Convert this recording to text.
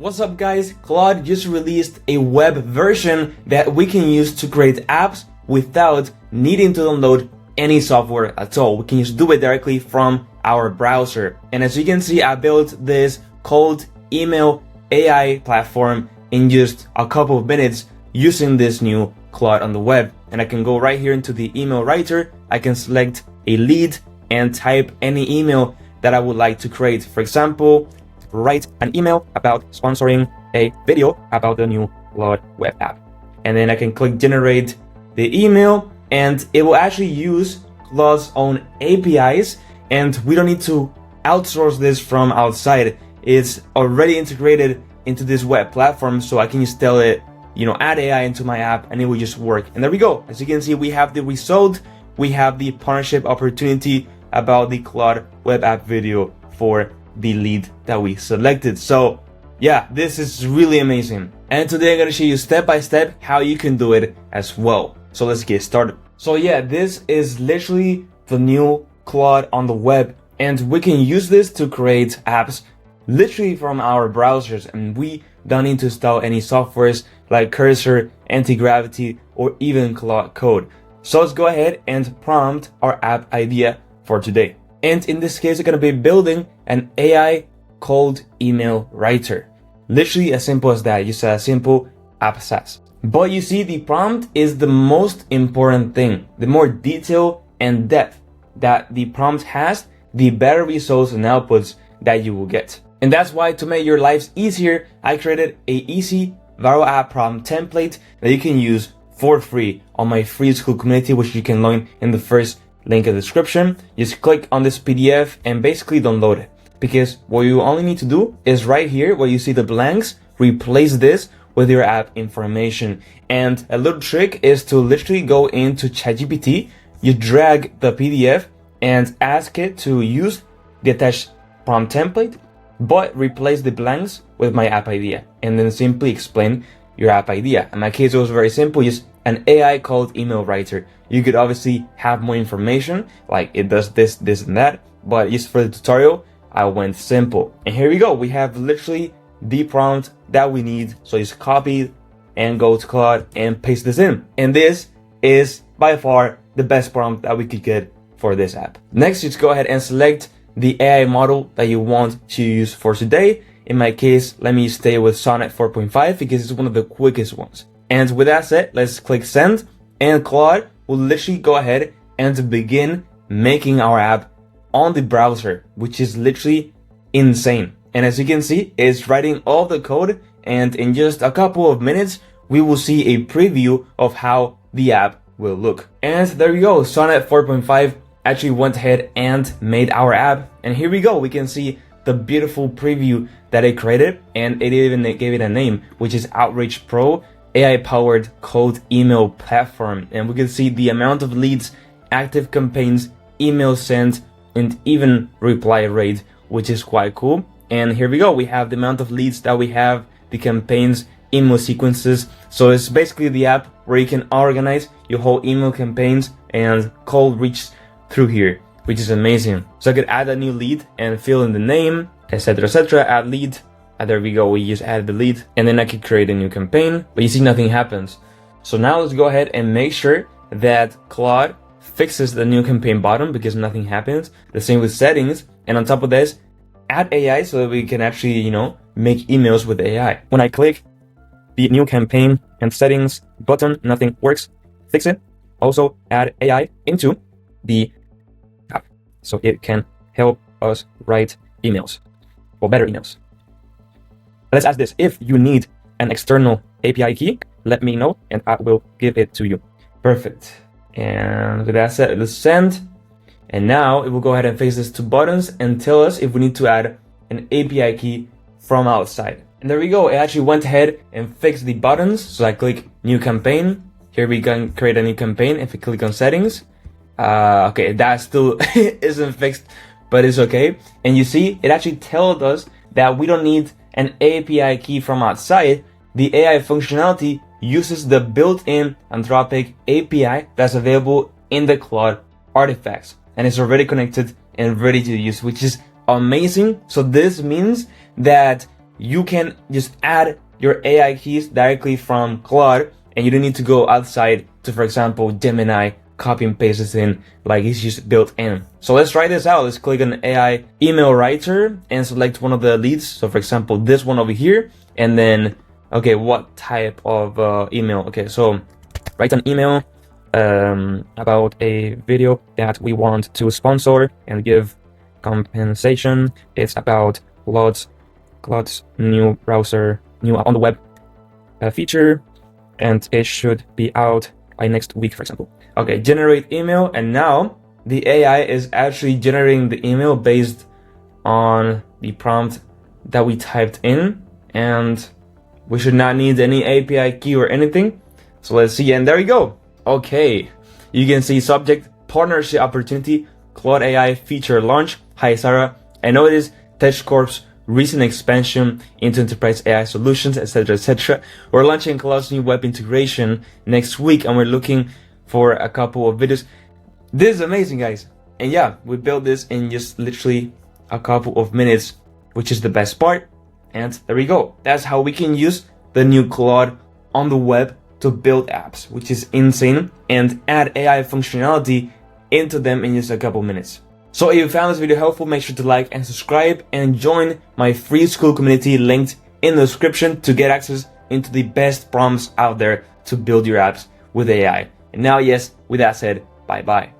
What's up guys, Claude just released a web version that we can use to create apps without needing to download any software at all. We can just do it directly from our browser. And as you can see, I built this cold email AI platform in just a couple of minutes using this new Claude on the web. And I can go right here into the email writer. I can select a lead and type any email that I would like to create. For example, write an email about sponsoring a video about the new Claude web app. And then I can click generate the email and it will actually use Claude's own APIs, and we don't need to outsource this from outside. It's already integrated into this web platform, so I can just tell it, add AI into my app and it will just work. And there we go. As you can see, we have the result. We have the partnership opportunity about the Claude web app video for the lead that we selected. So yeah, this is really amazing. And today I'm going to show you step by step how you can do it as well. So let's get started. So yeah, this is literally the new Claude on the web, and we can use this to create apps literally from our browsers, and we don't need to install any softwares like Cursor, Anti-Gravity, or even Claude Code. So let's go ahead and prompt our app idea for today. And in this case, we're going to be building an AI cold email writer. Literally as simple as that, just a simple app SaaS. But you see, the prompt is the most important thing. The more detail and depth that the prompt has, the better results and outputs that you will get. And that's why, to make your lives easier, I created a easy viral app prompt template that you can use for free on my free school community, which you can learn in the first link in the description. Just click on this PDF and basically download it. Because what you only need to do is right here where you see the blanks, replace this with your app information. And a little trick is to literally go into ChatGPT, you drag the PDF and ask it to use the attached prompt template, but replace the blanks with my app idea, and then simply explain your app idea. In my case, it was very simple, just an AI called email writer. You could obviously have more information, like it does this, this, and that, but just for the tutorial, I went simple. And here we go. We have literally the prompt that we need. So just copy and go to Claude and paste this in. And this is by far the best prompt that we could get for this app. Next, just go ahead and select the AI model that you want to use for today. In my case, let me stay with Sonnet 4.5 because it's one of the quickest ones. And with that said, let's click send, and Claude will literally go ahead and begin making our app on the browser, which is literally insane. And as you can see, it's writing all the code, and in just a couple of minutes, we will see a preview of how the app will look. And there you go, Sonnet 4.5 actually went ahead and made our app. And here we go, we can see the beautiful preview that it created, and it even gave it a name, which is Outreach Pro, AI-powered cold email platform. And we can see the amount of leads, active campaigns, emails sent, and even reply rate, which is quite cool. And here we go, we have the amount of leads that we have, the campaigns, email sequences. So it's basically the app where you can organize your whole email campaigns and cold reach through here, which is amazing. So I could add a new lead and fill in the name, etc, etc, add lead, and there we go, we just added the lead, and then I could create a new campaign, but you see nothing happens. So now let's go ahead and make sure that Claude fixes the new campaign button because nothing happens. The same with settings, and on top of this, add AI so that we can actually, make emails with AI. When I click the new campaign and settings button, nothing works. Fix it. Also add AI into the app so it can help us write emails, or better emails. Let's ask this: if you need an external API key, let me know and I will give it to you. Perfect. And with that said, let's send. And now it will go ahead and fix these two buttons and tell us if we need to add an API key from outside. And there we go, it actually went ahead and fixed the buttons. So I click new campaign. Here we can create a new campaign. If we click on settings, okay, that still isn't fixed, but it's okay. And you see, it actually tells us that we don't need an API key from outside. The AI functionality uses the built-in Anthropic API that's available in the Claude artifacts, and it's already connected and ready to use, which is amazing. So this means that you can just add your AI keys directly from Claude, and you don't need to go outside to, for example, Gemini, copy and paste this in, like it's just built in. So let's try this out. Let's click on AI email writer and select one of the leads. So for example, this one over here, and then, okay, what type of email? Okay, so write an email about a video that we want to sponsor and give compensation. It's about Claude's new browser, new on the web feature, and it should be out by next week, for example. Okay, generate email, and now the AI is actually generating the email based on the prompt that we typed in, and we should not need any API key or anything. So let's see, and there you go. Okay, you can see subject, partnership opportunity, Claude AI feature launch. Hi Sarah, I know it is TechCorp's recent expansion into enterprise AI solutions, etc., etc. We're launching Claude's new web integration next week, and we're looking for a couple of videos. This is amazing, guys. And yeah, we built this in just literally a couple of minutes, which is the best part. And there we go. That's how we can use the new Claude on the web to build apps, which is insane, and add AI functionality into them in just a couple minutes. So if you found this video helpful, make sure to like and subscribe, and join my free school community linked in the description to get access into the best prompts out there to build your apps with AI. And now, yes, with that said, bye bye.